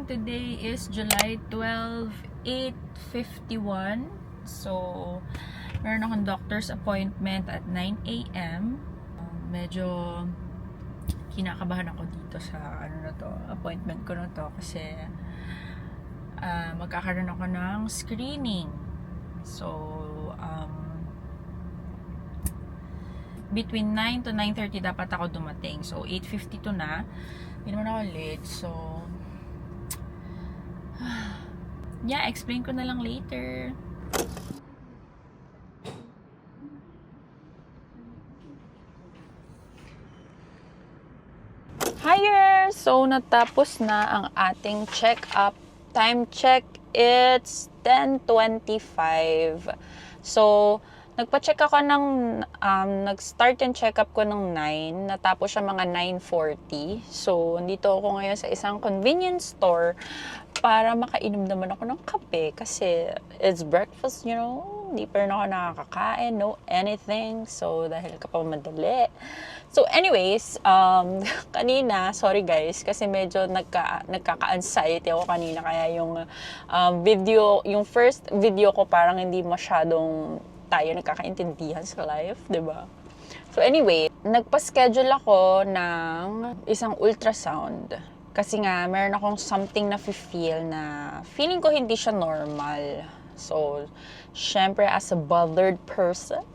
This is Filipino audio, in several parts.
morning. Today is July 12, 8:51. So, meron akong doctor's appointment at 9 a.m. Medyo kinakabahan ako dito sa appointment ko na to kasi magkakaroon ako ng screening. So, between 9 to 9:30 dapat ako dumating. So, 8:52 na. Hindi naman ako late. So, yeah, explain ko na lang later. Hiya! So, natapos na ang ating check-up. Time check, it's 10:25. So, nagpa-check ako ng, nag-start yung check-up ko ng 9, natapos siya mga 9:40. So, nandito ako ngayon sa isang convenience store para makainom naman ako ng kape kasi it's breakfast, you know, hindi pa rin ako nakakakain, no anything. So, dahil kapag madali. So, anyways, kanina, sorry guys, kasi medyo nagkaka-anxiety ako kanina, kaya yung yung first video ko parang hindi masyadong tayo nagkakaintindihan sa life, 'di ba? So anyway, nagpa-schedule ako ng isang ultrasound. Kasi nga, meron akong something na feel na feeling ko hindi siya normal. So, syempre as a bothered person,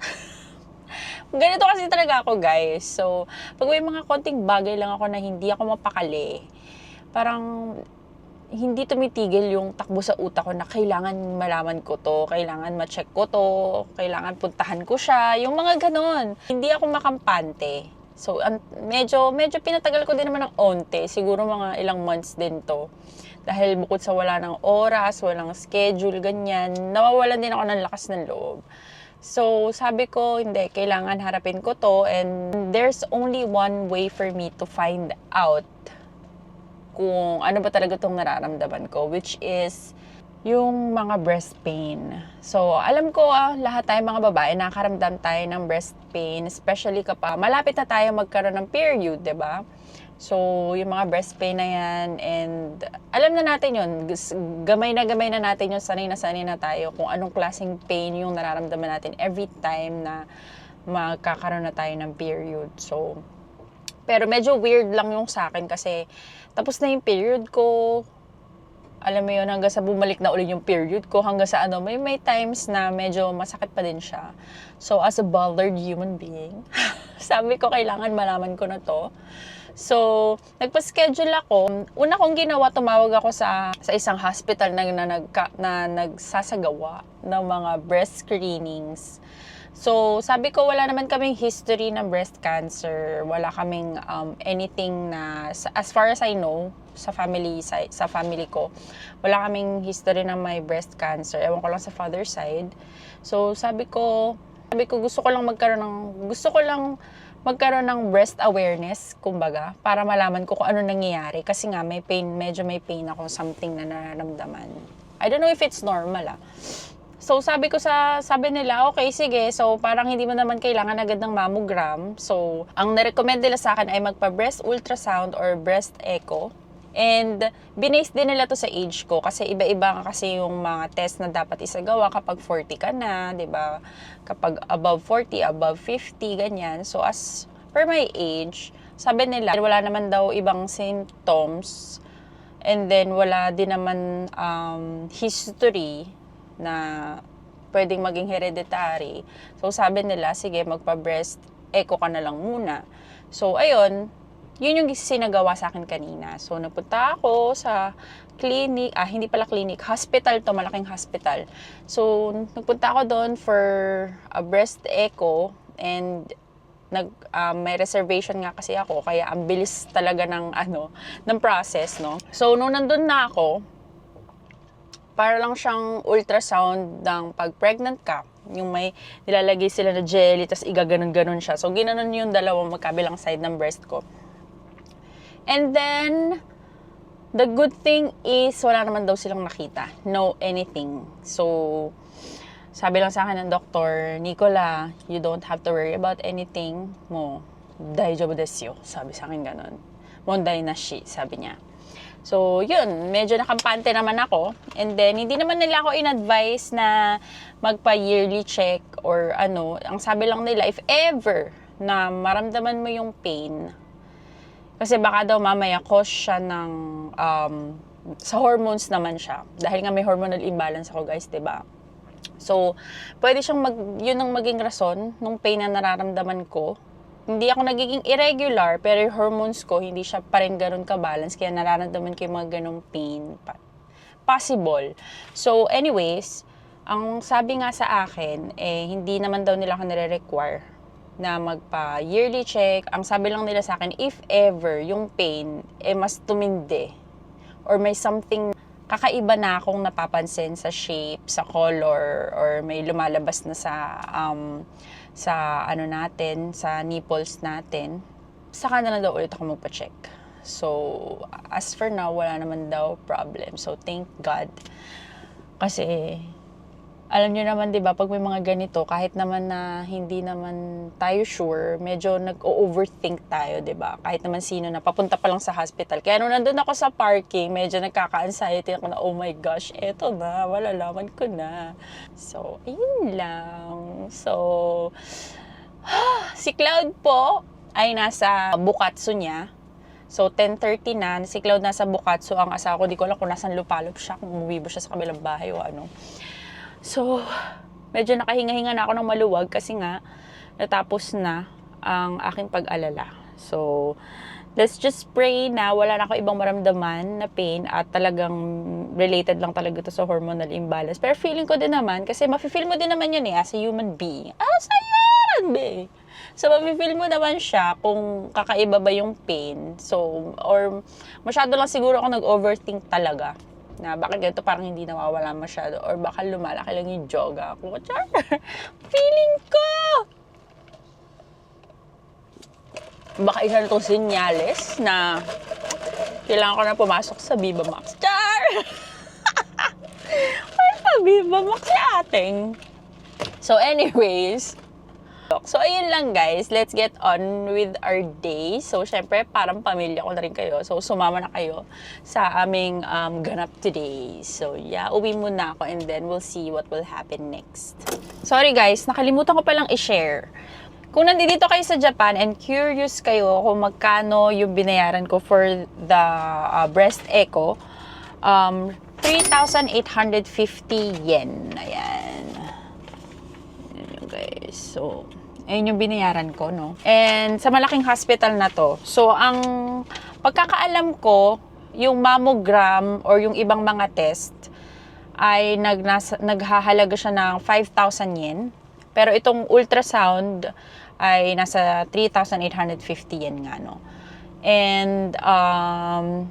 ganito kasi talaga ako, guys. So, pag may mga konting bagay lang ako na hindi ako mapakali, parang hindi tumitigil yung takbo sa utak ko na kailangan malaman ko to, kailangan ma-check ko to, kailangan puntahan ko siya, yung mga ganon. Hindi ako makampante. So, medyo pinatagal ko din naman ng onte, siguro mga ilang months din to. Dahil bukod sa wala ng oras, walang schedule, ganyan, nawawalan din ako ng lakas ng loob. So, sabi ko, hindi, kailangan harapin ko to, and there's only one way for me to find out kung ano ba talaga itong nararamdaman ko, which is yung mga breast pain. So, alam ko lahat tayo mga babae, nakakaramdam tayo ng breast pain, especially kapag malapit na tayo magkaroon ng period, 'di ba? So, yung mga breast pain na yan, and alam na natin yun, gamay na natin yun, sanay na tayo kung anong klaseng pain yung nararamdaman natin every time na magkakaroon na tayo ng period. So, pero medyo weird lang yung sa akin kasi tapos na yung period ko. Alam mo yun, hanggang sa bumalik na ulit yung period ko, hanggang sa may times na medyo masakit pa din siya. So, as a bothered human being, sabi ko, kailangan malaman ko na to. So, nagpa-schedule ako. Una kong ginawa, tumawag ako sa isang hospital na nagsasagawa ng mga breast screenings. So, sabi ko, wala naman kaming history ng breast cancer. Wala kaming anything na, as far as I know, sa family ko, wala kaming history ng may breast cancer. Ewan ko lang sa father side. So, sabi ko, gusto ko lang magkaroon ng breast awareness, kumbaga, para malaman ko kung ano nangyayari. Kasi nga, medyo may pain ako, something na nararamdaman. I don't know if it's normal, So, sabi nila, okay, sige. So, parang hindi mo naman kailangan agad ng mammogram. So, ang na-recommend nila sa akin ay magpa-breast ultrasound or breast echo. And, binase din nila to sa age ko. Kasi iba-iba kasi yung mga test na dapat isagawa kapag 40 ka na, di ba? Kapag above 40, above 50, ganyan. So, as per my age, sabi nila, wala naman daw ibang symptoms. And then, wala din naman history na pwedeng maging hereditary. So, sabi nila, sige, magpa-breast echo ka na lang muna. So, ayun, yun yung sinagawa sa akin kanina. So, napunta ako sa clinic, hindi pala clinic, hospital to, malaking hospital. So, nagpunta ako doon for a breast echo, and may reservation nga kasi ako, kaya ang bilis talaga ng process, no? So, nung nandun na ako, para lang siyang ultrasound ng pag-pregnant ka. Yung may nilalagay sila na jelly, tapos igaganon-ganon siya. So, ginanon yung dalawang magkabilang side ng breast ko. And then, the good thing is, wala naman daw silang nakita. No anything. So, sabi lang sa akin ng doktor, Nicola, you don't have to worry about anything mo. Daijoubu desu yo. Sabi sa akin ganon. Mondai nashi, sabi niya. So, yun, medyo nakampante naman ako. And then, hindi naman nila ako in-advise na magpa-yearly check or ano. Ang sabi lang nila, if ever na maramdaman mo yung pain, kasi baka daw mamaya cause siya ng, sa hormones naman siya. Dahil nga may hormonal imbalance ako guys, diba? So, pwede siyang yun ang maging rason nung pain na nararamdaman ko. Hindi ako nagiging irregular, pero yung hormones ko, hindi siya pa rin ganun ka-balance. Kaya nararamdaman ko yung mga ganung pain. Possible. So, anyways, ang sabi nga sa akin, hindi naman daw nila ako nire-require na magpa-yearly check. Ang sabi lang nila sa akin, if ever yung pain, mas tumindi. Or may something kakaiba na akong napapansin sa shape, sa color, or may lumalabas na sa ano natin, sa nipples natin, saka na lang daw ulit ako magpa-check. So, as for now, wala naman daw problem. So, thank God. Kasi, alam nyo naman, di ba, pag may mga ganito, kahit naman na hindi naman tayo sure, medyo nag-overthink tayo, di ba? Kahit naman sino na, papunta pa lang sa hospital. Kaya nung nandun ako sa parking, medyo nagkaka-anxiety ako na, oh my gosh, eto na, malalaman ko na. So, ayun lang. So, si Cloud po ay nasa Bukatsu niya. So, 10:30 na, si Cloud nasa Bukatsu. Ang asawa ko, di ko alam kung nasan lupalop siya, kung umuwi ba siya sa kabilang bahay o ano. So, medyo nakahinga-hinga na ako ng maluwag kasi nga, natapos na ang aking pag-alala. So, let's just pray na wala na ako ibang maramdaman na pain at talagang related lang talaga ito sa hormonal imbalance. Pero feeling ko din naman, kasi mafe-feel mo din naman yun as a human being. As a human being! So, mafe-feel mo naman siya kung kakaiba ba yung pain. So, or masyado lang siguro ako nag-overthink talaga. Na bakit ganito parang hindi nawawala masyado or baka lumalaki lang yung yoga ako. Char! Feeling ko! Baka isa na itong senyales na kailangan ko na pumasok sa Viva Max. Char! Ano pa Viva Max si ating? So anyways, so, ayun lang guys. Let's get on with our day. So, syempre, parang pamilya ko na rin kayo. So, sumama na kayo sa aming ganap today. So, yeah, uwi muna ako and then we'll see what will happen next. Sorry guys, nakalimutan ko palang i-share. Kung nandito kayo sa Japan and curious kayo kung magkano yung binayaran ko for the breast echo, 3,850 yen. Ayan. Guys, so ayun yung binayaran ko, no? And sa malaking hospital na to. So, ang pagkakaalam ko, yung mammogram or yung ibang mga test ay naghahalaga siya ng 5,000 yen. Pero itong ultrasound ay nasa 3,850 yen nga, no? And,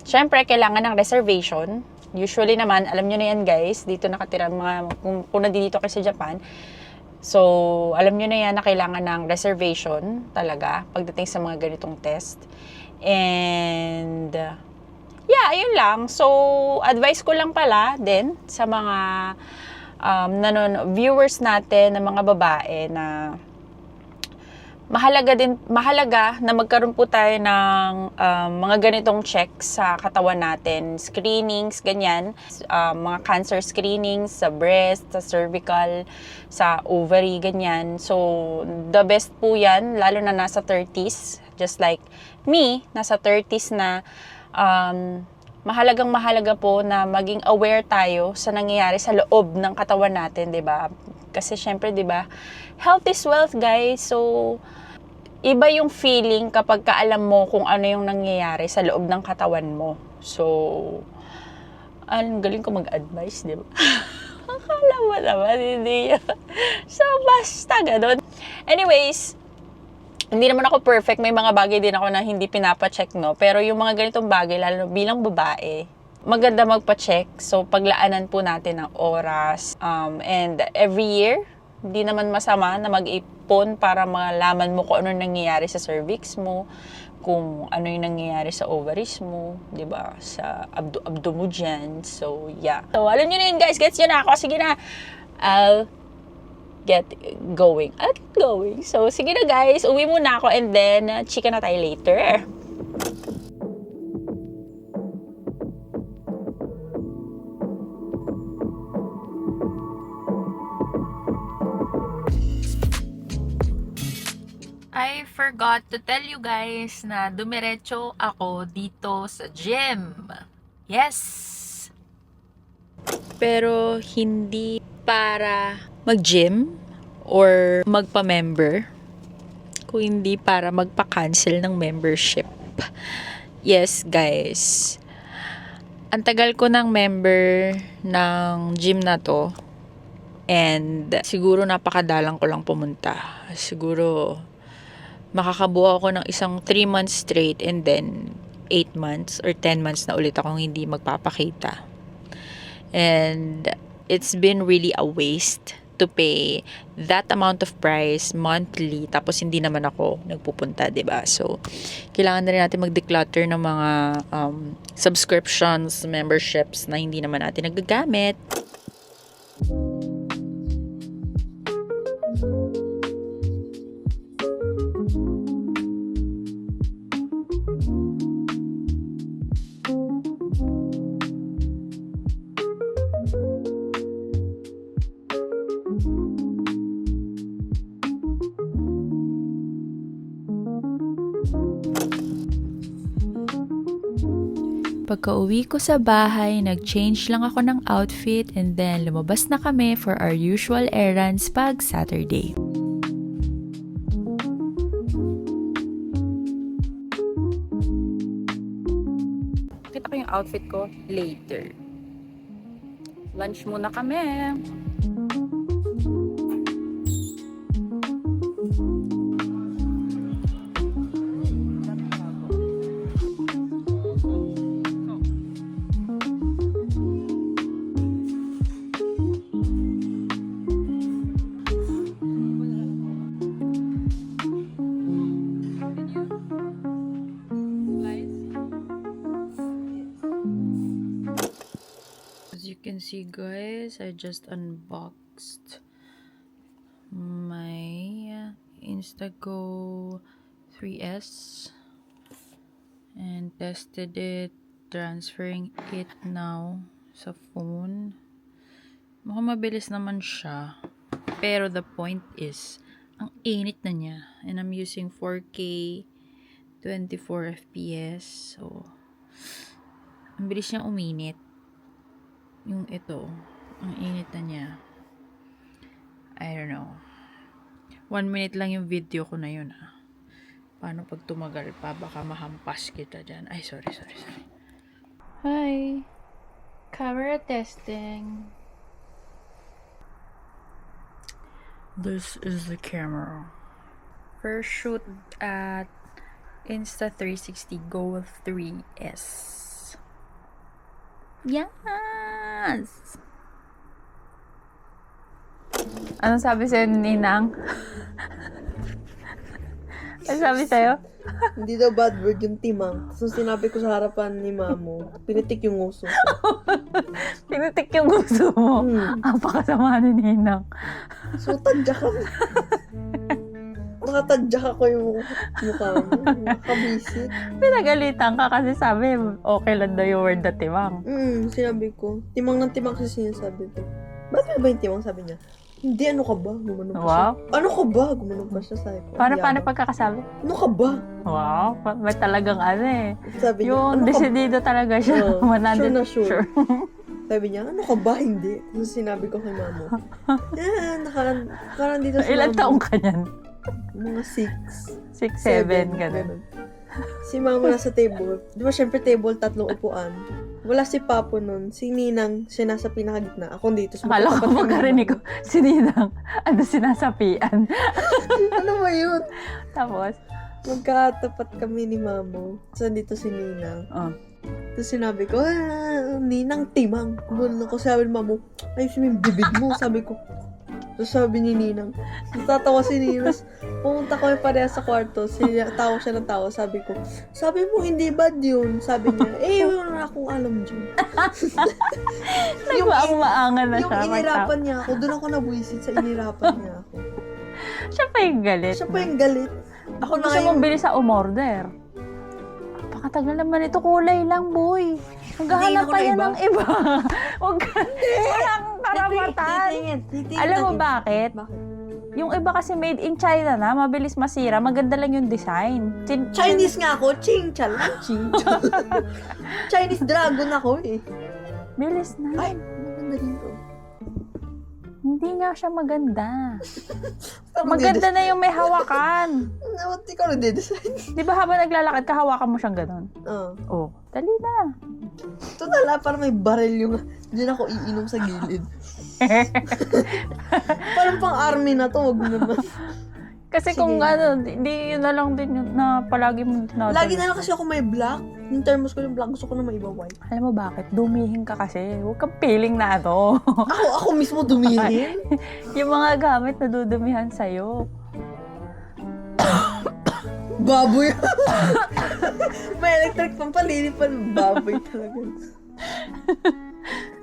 syempre, kailangan ng reservation. Usually naman, alam nyo na yan, guys. Dito nakatira mga, kung nandito kayo sa Japan. So, alam nyo na yan na kailangan ng reservation talaga pagdating sa mga ganitong test. And, yeah, ayun lang. So, advice ko lang pala din sa mga viewers natin na mga babae na mahalaga na magkaroon po tayo ng mga ganitong checks sa katawan natin, screenings, ganyan, mga cancer screenings sa breast, sa cervical, sa ovary, ganyan. So, the best po yan, lalo na nasa 30s, just like me, nasa 30s na, mahalaga po na maging aware tayo sa nangyayari sa loob ng katawan natin, 'di ba? Kasi syempre, 'di ba, health is wealth, guys. So, iba yung feeling kapag kaalam mo kung ano yung nangyayari sa loob ng katawan mo. So, ang galing ko mag-advise, 'di ba? Akala mo naman, hindi yun. So, basta ganun. Anyways, hindi naman ako perfect. May mga bagay din ako na hindi pinapacheck, no? Pero yung mga ganitong bagay, lalo bilang babae, maganda magpa-check. So, paglaanan po natin ng oras. And every year, hindi naman masama na mag-ipon para malaman mo kung ano nangyayari sa cervix mo, kung ano yung nangyayari sa ovaries mo, di ba? Sa abdo mo dyan. So, yeah. So, alam nyo na yun, guys. Gets yun na ako. Sige na. I'll get going. So, sige na guys, uwi muna ako and then chika na tayo later. I forgot to tell you guys na dumiretso ako dito sa gym. Yes! Pero hindi para mag-gym or magpa-member, kung hindi para magpa-cancel ng membership. Yes, guys. Ang tagal ko ng member ng gym na to. And siguro napakadalang ko lang pumunta. Siguro makakabuo ako ng isang 3 months straight and then 8 months or 10 months na ulit akong hindi magpapakita. And it's been really a waste to pay that amount of price monthly tapos hindi naman ako nagpupunta, 'di ba? So kailangan na rin natin mag-declutter ng mga subscriptions, memberships na hindi naman natin nagagamit. Pagka-uwi ko sa bahay, nag-change lang ako ng outfit and then lumabas na kami for our usual errands pag Saturday. Kita ko yung outfit ko later. Lunch muna kami. As you can see, guys, I just unboxed my Instago 3S and tested it, transferring it now sa phone. Mukhang mabilis naman siya, pero the point is ang init na niya, and I'm using 4K 24 FPS, so ang bilis niya uminit. Yung ito, ang init na niya. I don't know. 1 minute lang yung video ko na yun, ha. Paano pag tumagal pa? Baka mahampas kita dyan. Ay, sorry. Hi. Camera testing. This is the camera. First shoot at Insta360 Go 3S. Yes! Anong sabi sa'yo ni Ninang? Ano sabi sa'yo? Hindi daw bad word yung timang. So sinabi ko sa harapan ni Mamo, pinitik yung uso ko. Pinitik yung gusto mo. Ang pakasama ni Ninang. So tadyak ako. Nakatadyak ako yung mukha mo. Nakabisi. Pinagalitan ka kasi sabi, okay lang daw yung word na timang. Sinabi ko. Timang ng timang kasi sinasabi ko. Bakit ba yung timang? Sabi niya. Hindi, ano ka ba? Gumanon pa siya. Wow. Ano ka ba? Gumanon pa siya. Sabi ko. Paano pagkakasabi? Ano ka ba? Wow, may talagang ano eh. Sabi niya, Yung ano ka ba? decidido talaga siya. Oo, 100 sure na sure. Sabi niya, ano ka ba? Hindi. Tapos sinabi ko kay Mamo. Nakaraan dito si Ilan Mamo. taong ka niyan? Mga 6. 6, 7, ganun. Si Mamo nasa table. Di ba, syempre table, 3 upuan. Wala si Papo nun. Si Ninang, siya nasa pinakagitna. Ako dito. Akala ko magkarinig ko, si Ninang, ano sinasapian. Ano ba yun? Tapos, Magkatapat kami ni Mamo. So, dito si Ninang. Tapos sinabi ko, Ninang timang. Kumanon ako, sabi ni Mamo, ayos mo yung bibig mo. Sabi ko. Tapos sabi ni Ninang, natatawa si Ninang. Pumunta kami pareha sa kwarto. Tawa siya ng tawa. Sabi ko, sabi mo hindi bad yun. Sabi niya, wala na akong alam dyan. nagmaang-maangan na Yung siya. inirapan niya ako, doon ako nabwisit sa inirapan niya ako. Siya pa yung galit. Siya pa yung galit. Ako gusto mong bilis sa umorder. Pakatagal naman ito, kulay lang, boy. Maghahanap pa yan ng iba. Huwag ka. Walang karamatan. Titingin Alam mo na bakit? Bakit? Yung iba kasi made in China na, mabilis masira, maganda lang yung design. Chinese nga ako, ching-chal lang, ching-chal. Chinese dragon ako eh. Bilis na. Ay, maganda din to. Hindi nga siya maganda. Maganda na yung may hawakan. Ba't ikaw nagde-design? Di ba habang naglalakad ka, hawakan mo siyang ganun? Oo. Oh, dali na. Ito na parang may baril yung... Diyan ako iinom sa gilid. Parang pang army na to, wag mo naman. Kasi kung ano, di yun na lang din yun na palagi mo dinadala. Lagi na lang kasi ako may black. Yung thermos ko yung black, gusto ko na may iba white. Alam mo bakit? Dumihin ka kasi. Huwag kang feeling na ano. Ako mismo dumihin? Yung mga gamit na dudumihan sa'yo. Baboy. May electric pang palilipad. Baboy talaga.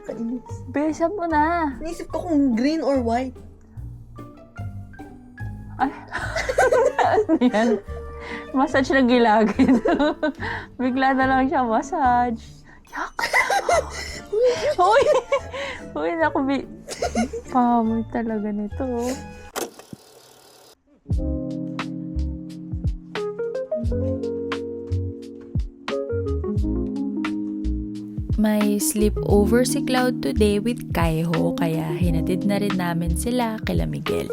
Kainis. Bilisan mo na. Naisip ko kung green or white. Ay. Ano yan? Massage ng gilagid. Bigla na lang siya massage. Yak! Uy! Uy, naku, pamoy talaga nito. May sleepover si Cloud today with Kaiho, kaya hinatid na rin namin sila kila Miguel.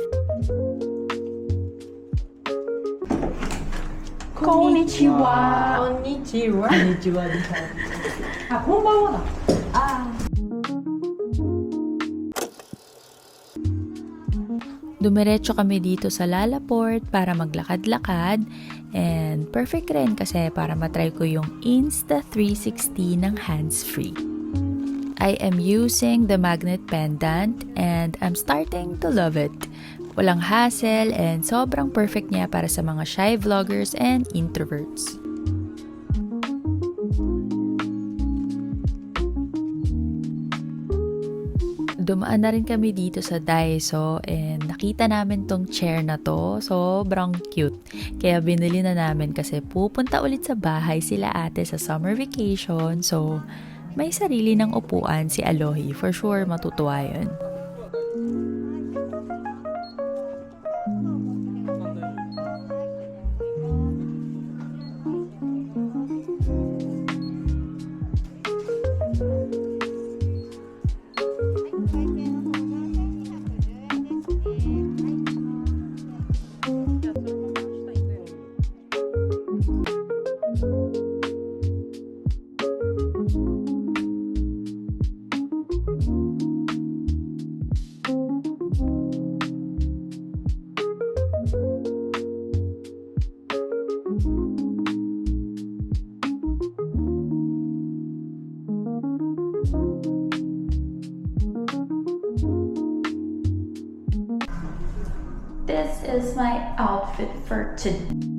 Konnichiwa! Konnichiwa. Konnichiwa din sa konbanwa. Dumiretso kami dito sa Lalaport para maglakad-lakad and perfect rin kasi para matry ko yung Insta360 ng hands-free. I am using the magnet pendant and I'm starting to love it. Walang hassle and sobrang perfect niya para sa mga shy vloggers and introverts. Dumaan na rin kami dito sa Daiso and nakita namin tong chair na to. Sobrang cute. Kaya binili na namin kasi pupunta ulit sa bahay sila ate sa summer vacation. So, may sarili ng upuan si Alohi. For sure, matutuwa yun. This is my outfit for today.